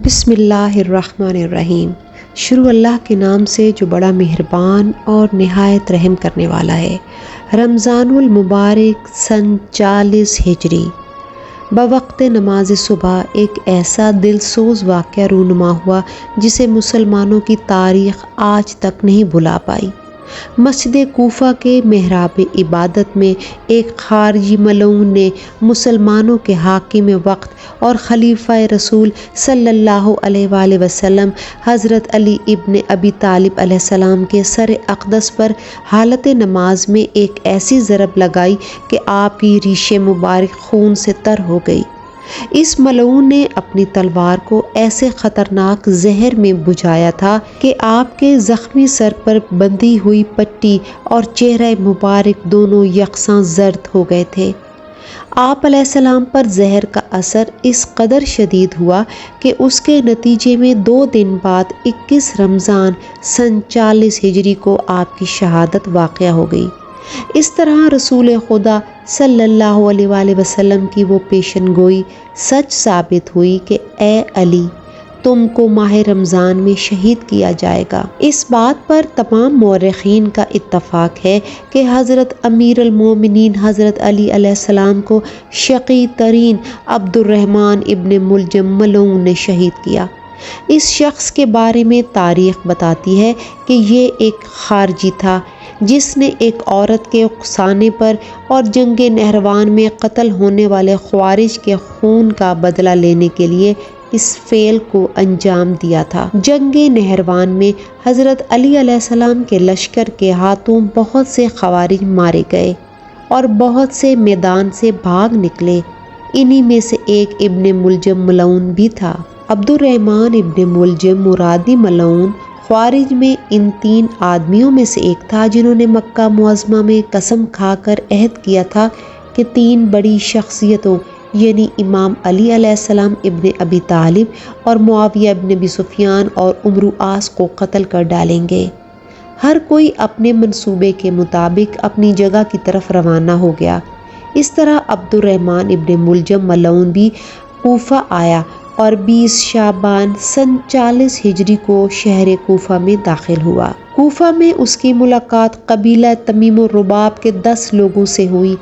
بسم اللہ الرحمن الرحیم۔ شروع اللہ کے نام سے جو بڑا مہربان اور نہایت رحم کرنے والا ہے۔ رمضان المبارک سن 40 ہجری۔ بوقت نماز صبح ایک ایسا دل سوز واقعہ رونما ہوا جسے مسلمانوں کی تاریخ آج تک نہیں بھلا پائی۔ مسجد کوفہ کے محراب عبادت میں ایک خارجی ملعون نے مسلمانوں کے حاکم وقت اور خلیفہ رسول صلی اللہ علیہ وآلہ وسلم حضرت علی ابن ابی طالب علیہ السلام کے سر اقدس پر حالت نماز میں ایک ایسی ضرب لگائی کہ آپ کی ریش مبارک خون سے تر ہو گئی۔ اس ملعون نے اپنی تلوار کو ایسے خطرناک زہر میں بجھایا تھا کہ آپ کے زخمی سر پر بندھی ہوئی پٹی اور چہرہ مبارک دونوں یکساں زرد ہو گئے تھے۔ آپ علیہ السلام پر زہر کا اثر اس قدر شدید ہوا کہ اس کے نتیجے میں 2 دن بعد 21 رمضان سن 40 ہجری کو آپ کی شہادت واقع ہو گئی۔ اس طرح رسول خدا صلی اللہ علیہ وآلہ وسلم کی وہ پیشن گوئی سچ ثابت ہوئی کہ اے علی، تم کو ماہ رمضان میں شہید کیا جائے گا۔ اس بات پر تمام مورخین کا اتفاق ہے کہ حضرت امیر المومنین حضرت علی علیہ السلام کو شقی ترین عبد الرحمن ابن ملجم ملعون نے شہید کیا۔ اس شخص کے بارے میں تاریخ بتاتی ہے کہ یہ ایک خارجی تھا جس نے ایک عورت کے اکسانے پر اور جنگ نہروان میں قتل ہونے والے خوارج کے خون کا بدلہ لینے کے لیے اس فعل کو انجام دیا تھا۔ جنگ نہروان میں حضرت علی علیہ السلام کے لشکر کے ہاتھوں بہت سے خوارج مارے گئے اور بہت سے میدان سے بھاگ نکلے۔ انہی میں سے ایک ابن ملجم ملعون بھی تھا۔ عبد الرحمن ابن ملجم مرادی ملعون خوارج میں ان 3 آدمیوں میں سے ایک تھا جنہوں نے مکہ معظمہ میں قسم کھا کر عہد کیا تھا کہ 3 بڑی شخصیتوں یعنی امام علی علیہ السلام ابن ابی طالب اور معاویہ ابن ابی سفیان اور عمرو عاص کو قتل کر ڈالیں گے۔ ہر کوئی اپنے منصوبے کے مطابق اپنی جگہ کی طرف روانہ ہو گیا۔ اس طرح عبد الرحمن ابن ملجم ملعون بھی کوفہ آیا اور 20 شعبان سن 40 ہجری کو شہر کوفہ میں داخل ہوا۔ کوفہ میں اس کی ملاقات قبیلہ تمیم الرباب کے 10 لوگوں سے ہوئی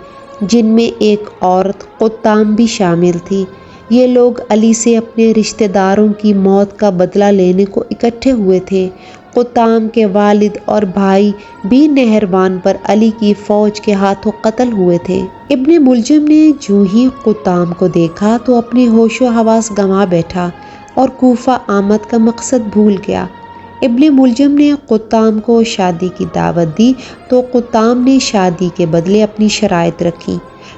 جن میں ایک عورت قطام بھی شامل تھی۔ یہ لوگ علی سے اپنے رشتہ داروں کی موت کا بدلہ لینے کو اکٹھے ہوئے تھے۔ قطام کے والد اور بھائی بھی نہروان پر علی کی فوج کے ہاتھوں قتل ہوئے تھے۔ ابن ملجم نے جو ہی قطام کو دیکھا تو اپنے ہوش و حواس گنوا بیٹھا اور کوفہ آمد کا مقصد بھول گیا۔ ابن ملجم نے قطام کو شادی کی دعوت دی تو قطام نے شادی کے بدلے اپنی شرائط رکھی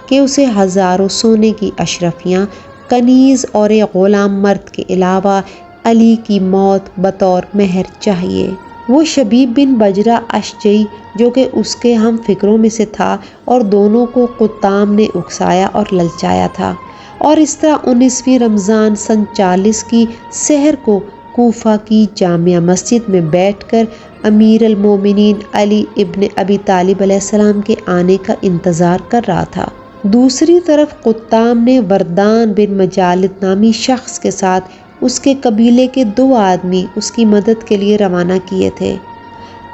کہ اسے 1000 سونے کی اشرفیاں، کنیز اور ایک غلام مرد کے علاوہ علی کی موت بطور مہر چاہیے۔ وہ شبیب بن بجرہ اشجعی جو کہ اس کے ہم فکروں میں سے تھا اور دونوں کو قطام نے اکسایا اور للچایا تھا، اور اس طرح 19ویں رمضان سن 40 کی سحر کو کوفہ کی جامع مسجد میں بیٹھ کر امیر المومنین علی ابن ابی طالب علیہ السلام کے آنے کا انتظار کر رہا تھا۔ دوسری طرف قطام نے وردان بن مجالد نامی شخص کے ساتھ اس کے قبیلے کے 2 آدمی اس کی مدد کے لیے روانہ کیے تھے۔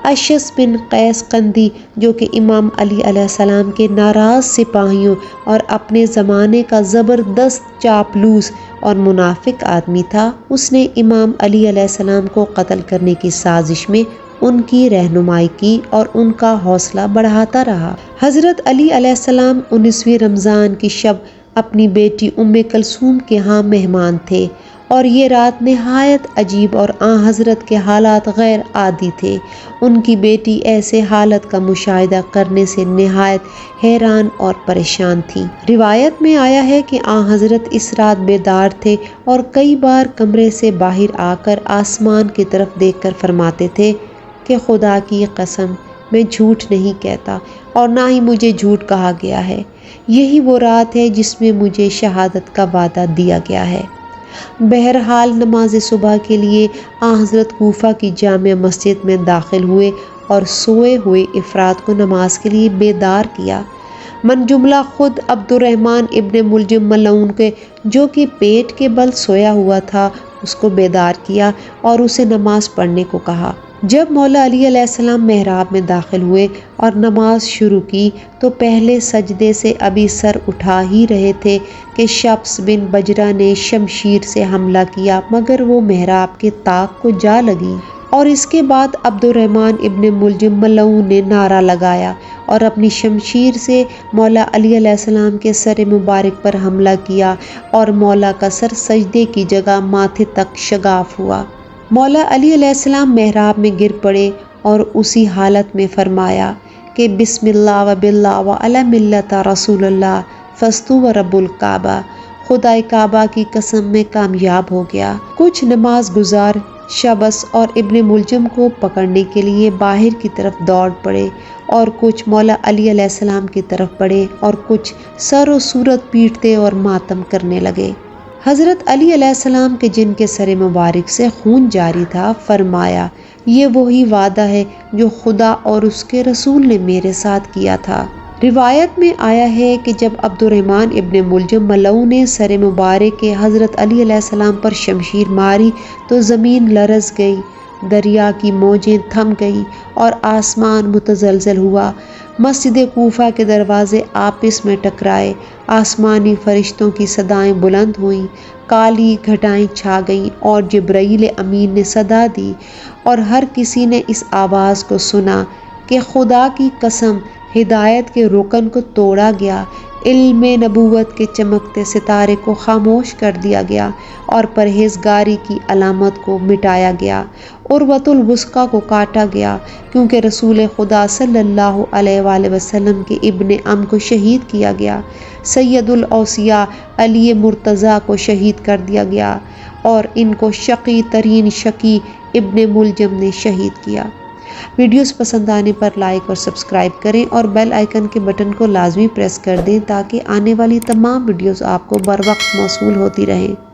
اشعث بن قیس قندی جو کہ امام علی علیہ السلام کے ناراض سپاہیوں اور اپنے زمانے کا زبردست چاپلوس اور منافق آدمی تھا، اس نے امام علی علیہ السلام کو قتل کرنے کی سازش میں ان کی رہنمائی کی اور ان کا حوصلہ بڑھاتا رہا۔ حضرت علی علیہ السلام 19ویں رمضان کی شب اپنی بیٹی ام کلثوم کے ہاں مہمان تھے اور یہ رات نہایت عجیب اور آن حضرت کے حالات غیر عادی تھے۔ ان کی بیٹی ایسے حالت کا مشاہدہ کرنے سے نہایت حیران اور پریشان تھی۔ روایت میں آیا ہے کہ آن حضرت اس رات بیدار تھے اور کئی بار کمرے سے باہر آ کر آسمان کی طرف دیکھ کر فرماتے تھے کہ خدا کی قسم میں جھوٹ نہیں کہتا اور نہ ہی مجھے جھوٹ کہا گیا ہے۔ یہی وہ رات ہے جس میں مجھے شہادت کا وعدہ دیا گیا ہے۔ بہرحال نماز صبح کے لیے آن حضرت کوفہ کی جامع مسجد میں داخل ہوئے اور سوئے ہوئے افراد کو نماز کے لیے بیدار کیا۔ من جملہ خود عبد الرحمن ابن ملجم ملعون کے جو کہ پیٹ کے بل سویا ہوا تھا اس کو بیدار کیا اور اسے نماز پڑھنے کو کہا۔ جب مولا علی علیہ السلام محراب میں داخل ہوئے اور نماز شروع کی تو پہلے سجدے سے ابھی سر اٹھا ہی رہے تھے کہ شفس بن بجرہ نے شمشیر سے حملہ کیا مگر وہ محراب کے طاق کو جا لگی، اور اس کے بعد عبد الرحمن ابن ملجم ملعون نے نعرہ لگایا اور اپنی شمشیر سے مولا علی علیہ السلام کے سر مبارک پر حملہ کیا اور مولا کا سر سجدے کی جگہ ماتھے تک شگاف ہوا۔ مولا علی علیہ السلام محراب میں گر پڑے اور اسی حالت میں فرمایا کہ بسم اللہ و باللہ و علی ملت رسول اللہ فاستو و رب الکعبہ، خدائے کعبہ کی قسم میں کامیاب ہو گیا۔ کچھ نماز گزار شبس اور ابن ملجم کو پکڑنے کے لیے باہر کی طرف دوڑ پڑے اور کچھ مولا علی علیہ السلام کی طرف پڑے اور کچھ سر و صورت پیٹتے اور ماتم کرنے لگے۔ حضرت علی علیہ السلام کے جن کے سر مبارک سے خون جاری تھا فرمایا یہ وہی وعدہ ہے جو خدا اور اس کے رسول نے میرے ساتھ کیا تھا۔ روایت میں آیا ہے کہ جب عبد الرحمن ابن ملجم ملعون نے سر مبارک کے حضرت علی علیہ السلام پر شمشیر ماری تو زمین لرز گئی، دریا کی موجیں تھم گئیں اور آسمان متزلزل ہوا۔ مسجد کوفہ کے دروازے آپس میں ٹکرائے، آسمانی فرشتوں کی صدائیں بلند ہوئیں، کالی گھٹائیں چھا گئیں اور جبرائیل امین نے صدا دی اور ہر کسی نے اس آواز کو سنا کہ خدا کی قسم ہدایت کے رکن کو توڑا گیا، علم نبوت کے چمکتے ستارے کو خاموش کر دیا گیا اور پرہیزگاری کی علامت کو مٹایا گیا، عروۃ الوثقیٰ کو کاٹا گیا کیونکہ رسول خدا صلی اللہ علیہ وآلہ وسلم کے ابن عم کو شہید کیا گیا، سید الاوصیاء علی مرتضیٰ کو شہید کر دیا گیا اور ان کو شقی ترین شقی ابن ملجم نے شہید کیا۔ ویڈیوز پسند آنے پر لائک اور سبسکرائب کریں اور بیل آئیکن کے بٹن کو لازمی پریس کر دیں تاکہ آنے والی تمام ویڈیوز آپ کو بر وقت موصول ہوتی رہیں۔